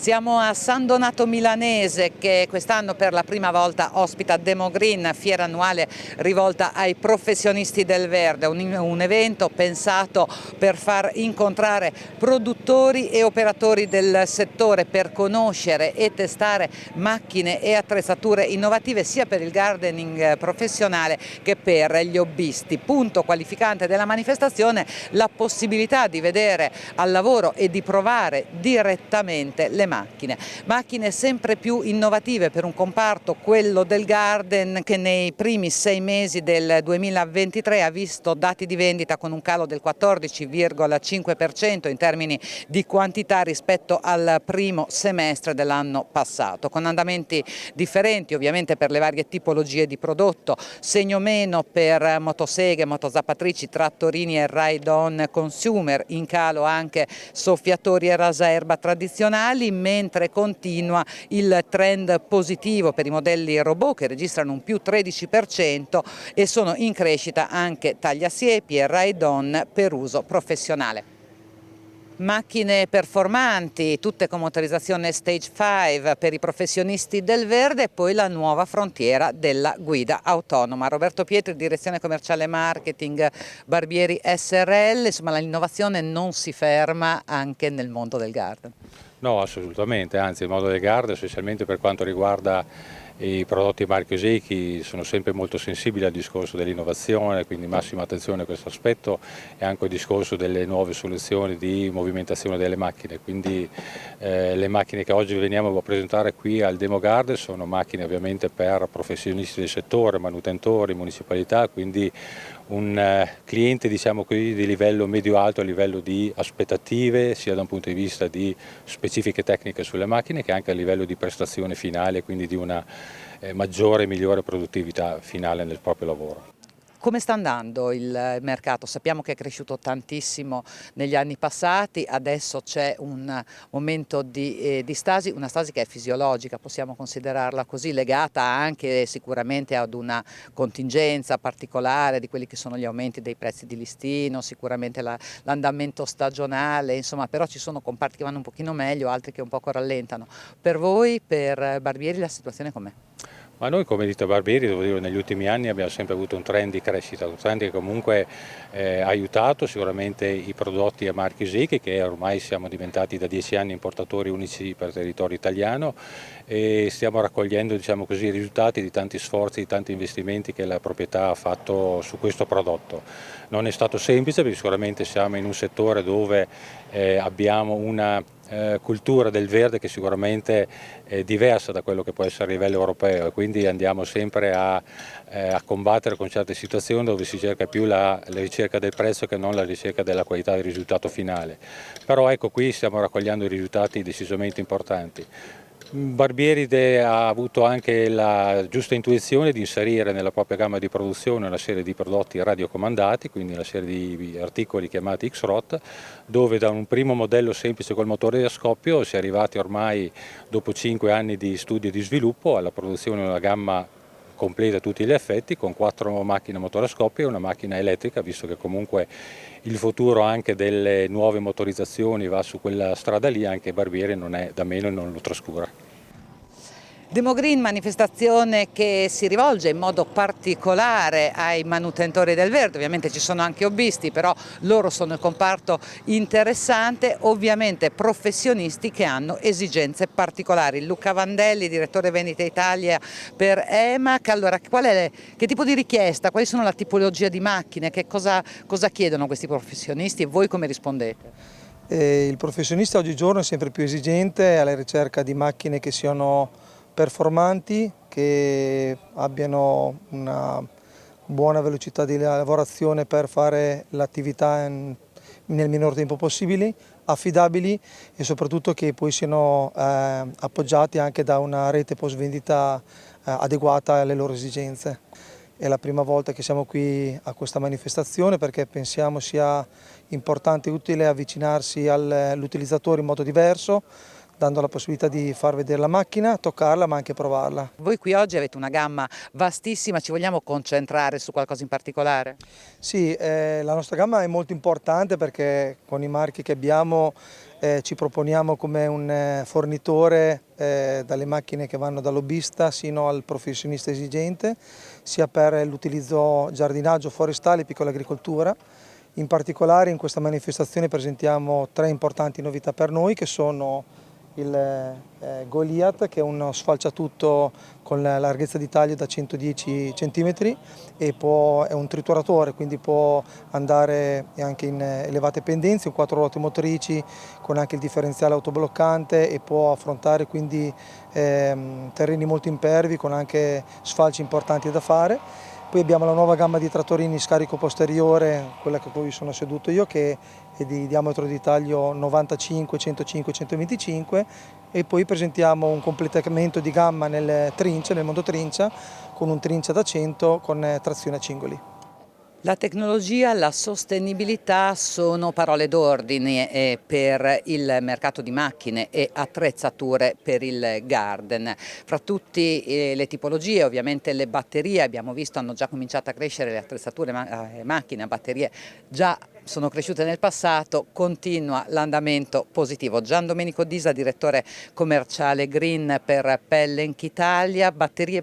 Siamo a San Donato Milanese che quest'anno per la prima volta ospita Demogreen, fiera annuale rivolta ai professionisti del verde, un evento pensato per far incontrare produttori e operatori del settore per conoscere e testare macchine e attrezzature innovative sia per il gardening professionale che per gli hobbisti. Punto qualificante della manifestazione la possibilità di vedere al lavoro e di provare direttamente le macchine sempre più innovative per un comparto, quello del garden, che nei primi 6 mesi del 2023 ha visto dati di vendita con un calo del 14,5% in termini di quantità rispetto al primo semestre dell'anno passato, con andamenti differenti ovviamente per le varie tipologie di prodotto, segno meno per motoseghe, motozappatrici, trattorini e ride-on consumer, in calo anche soffiatori e rasaerba tradizionali, mentre continua il trend positivo per i modelli robot che registrano un più 13% e sono in crescita anche tagliasiepi e ride-on per uso professionale. Macchine performanti, tutte con motorizzazione Stage 5 per i professionisti del verde e poi la nuova frontiera della guida autonoma. Roberto Pietri, direzione commerciale marketing Barbieri SRL, insomma l'innovazione non si ferma anche nel mondo del garden. No, assolutamente, anzi il mondo del garden, specialmente per quanto riguarda i prodotti marchio Secchi, sono sempre molto sensibili al discorso dell'innovazione, quindi massima attenzione a questo aspetto e anche al discorso delle nuove soluzioni di movimentazione delle macchine. Quindi le macchine che oggi veniamo a presentare qui al Demo Garden sono macchine ovviamente per professionisti del settore, manutentori, municipalità, quindi un cliente diciamo così di livello medio-alto a livello di aspettative sia da un punto di vista di specifiche tecniche sulle macchine che anche a livello di prestazione finale, quindi di una maggiore e migliore produttività finale nel proprio lavoro. Come sta andando il mercato? Sappiamo che è cresciuto tantissimo negli anni passati, adesso c'è un momento di stasi, una stasi che è fisiologica, possiamo considerarla così, legata anche sicuramente ad una contingenza particolare di quelli che sono gli aumenti dei prezzi di listino, sicuramente l'andamento stagionale, insomma, però ci sono comparti che vanno un pochino meglio, altri che un poco rallentano. Per voi, per Barbieri, la situazione com'è? Ma noi come ditta Barbieri, devo dire, negli ultimi anni abbiamo sempre avuto un trend di crescita, un trend che comunque ha aiutato sicuramente i prodotti a marchio Secchi, che ormai siamo diventati da 10 anni importatori unici per il territorio italiano e stiamo raccogliendo diciamo così, i risultati di tanti sforzi, di tanti investimenti che la proprietà ha fatto su questo prodotto. Non è stato semplice perché sicuramente siamo in un settore dove abbiamo una cultura del verde che sicuramente è diversa da quello che può essere a livello europeo e quindi andiamo sempre a combattere con certe situazioni dove si cerca più la ricerca del prezzo che non la ricerca della qualità del risultato finale. Però ecco qui stiamo raccogliendo i risultati decisamente importanti. Barbieri ha avuto anche la giusta intuizione di inserire nella propria gamma di produzione una serie di prodotti radiocomandati, quindi una serie di articoli chiamati X-Rot, dove da un primo modello semplice col motore a scoppio si è arrivati ormai dopo 5 anni di studio e di sviluppo alla produzione di una gamma completa a tutti gli effetti con 4 macchine a motore a scoppio e una macchina elettrica, visto che comunque il futuro anche delle nuove motorizzazioni va su quella strada lì, anche Barbieri non è da meno e non lo trascura. Demogreen, manifestazione che si rivolge in modo particolare ai manutentori del verde, ovviamente ci sono anche hobbisti, però loro sono il comparto interessante, ovviamente professionisti che hanno esigenze particolari. Luca Vandelli, direttore vendita Italia per EMAC, allora che tipo di richiesta, quali sono la tipologia di macchine, che cosa chiedono questi professionisti e voi come rispondete? Il professionista oggigiorno è sempre più esigente, è alla ricerca di macchine che siano performanti, che abbiano una buona velocità di lavorazione per fare l'attività nel minor tempo possibile, affidabili e soprattutto che poi siano appoggiati anche da una rete post vendita adeguata alle loro esigenze. È la prima volta che siamo qui a questa manifestazione perché pensiamo sia importante e utile avvicinarsi all'utilizzatore in modo diverso, dando la possibilità di far vedere la macchina, toccarla ma anche provarla. Voi qui oggi avete una gamma vastissima, ci vogliamo concentrare su qualcosa in particolare? Sì, la nostra gamma è molto importante perché con i marchi che abbiamo ci proponiamo come un fornitore dalle macchine che vanno dall'hobbista sino al professionista esigente, sia per l'utilizzo giardinaggio, forestale e piccola agricoltura. In particolare in questa manifestazione presentiamo 3 importanti novità per noi che sono il Goliath, che è uno sfalciatutto con la larghezza di taglio da 110 cm e è un trituratore, quindi può andare anche in elevate pendenze, un 4 ruote motrici con anche il differenziale autobloccante e può affrontare quindi terreni molto impervi con anche sfalci importanti da fare. Poi abbiamo la nuova gamma di trattorini scarico posteriore, quella che poi sono seduto io, che è di diametro di taglio 95, 105, 125 e poi presentiamo un completamento di gamma nel mondo trincia, con un trincia da 100 con trazione a cingoli. La tecnologia, la sostenibilità sono parole d'ordine per il mercato di macchine e attrezzature per il garden. Fra tutte le tipologie, ovviamente le batterie, abbiamo visto, hanno già cominciato a crescere le attrezzature macchine a batterie, già sono cresciute nel passato, continua l'andamento positivo. Gian Domenico Disa, direttore commerciale Green per Pellenc Italia, batterie.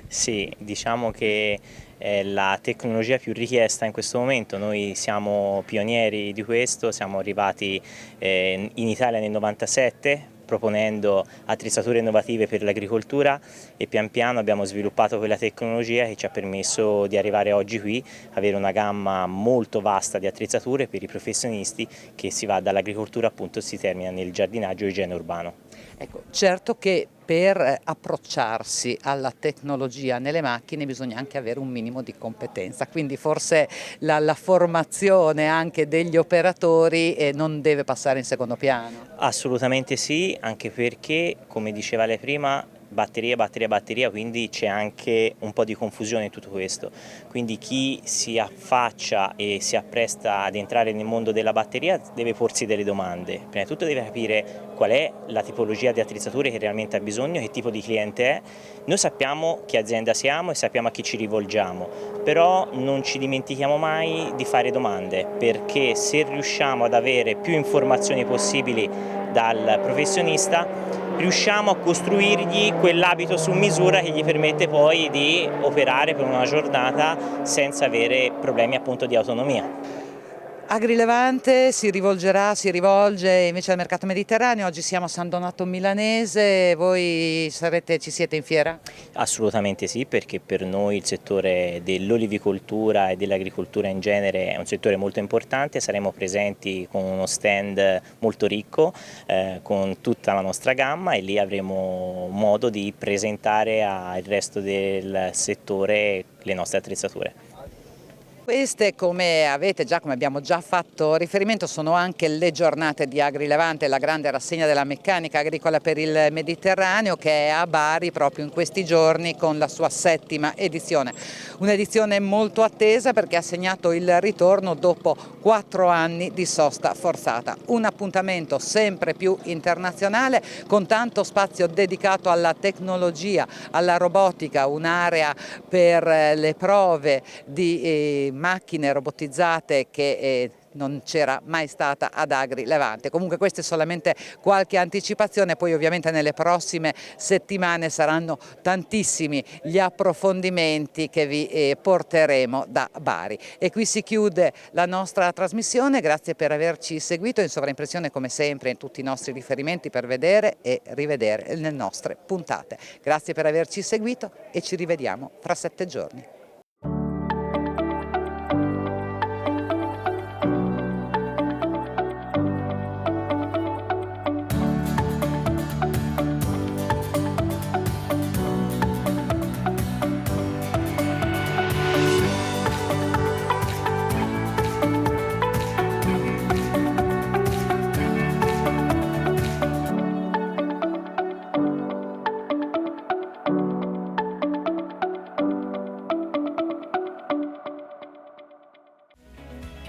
Sì, diciamo che è la tecnologia più richiesta in questo momento. Noi siamo pionieri di questo, siamo arrivati in Italia nel 97 proponendo attrezzature innovative per l'agricoltura e pian piano abbiamo sviluppato quella tecnologia che ci ha permesso di arrivare oggi qui, avere una gamma molto vasta di attrezzature per i professionisti, che si va dall'agricoltura appunto, si termina nel giardinaggio e igiene urbano. Ecco, certo che per approcciarsi alla tecnologia nelle macchine bisogna anche avere un minimo di competenza, quindi forse la formazione anche degli operatori non deve passare in secondo piano. Assolutamente sì, anche perché, come diceva lei prima, batteria, quindi c'è anche un po' di confusione in tutto questo. Quindi chi si affaccia e si appresta ad entrare nel mondo della batteria deve porsi delle domande. Prima di tutto deve capire qual è la tipologia di attrezzature che realmente ha bisogno, che tipo di cliente è. Noi sappiamo che azienda siamo e sappiamo a chi ci rivolgiamo, però non ci dimentichiamo mai di fare domande, perché se riusciamo ad avere più informazioni possibili dal professionista, riusciamo a costruirgli quell'abito su misura che gli permette poi di operare per una giornata senza avere problemi appunto di autonomia. Agrilevante si rivolge invece al mercato mediterraneo. Oggi siamo a San Donato Milanese, voi ci siete in fiera? Assolutamente sì, perché per noi il settore dell'olivicoltura e dell'agricoltura in genere è un settore molto importante. Saremo presenti con uno stand molto ricco con tutta la nostra gamma e lì avremo modo di presentare al resto del settore le nostre attrezzature. Queste, come abbiamo già fatto riferimento, sono anche le giornate di Agrilevante, la grande rassegna della meccanica agricola per il Mediterraneo, che è a Bari proprio in questi giorni con la sua 7ª edizione. Un'edizione molto attesa perché ha segnato il ritorno dopo 4 anni di sosta forzata. Un appuntamento sempre più internazionale con tanto spazio dedicato alla tecnologia, alla robotica, un'area per le prove di macchine robotizzate che non c'era mai stata ad Agrilevante. Comunque questa è solamente qualche anticipazione, poi ovviamente nelle prossime settimane saranno tantissimi gli approfondimenti che vi porteremo da Bari. E qui si chiude la nostra trasmissione, grazie per averci seguito, in sovraimpressione come sempre in tutti i nostri riferimenti per vedere e rivedere le nostre puntate. Grazie per averci seguito e ci rivediamo fra 7 giorni.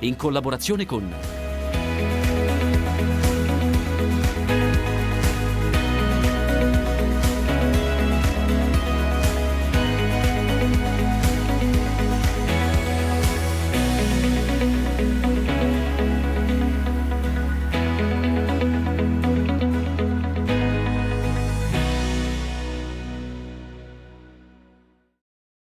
In collaborazione con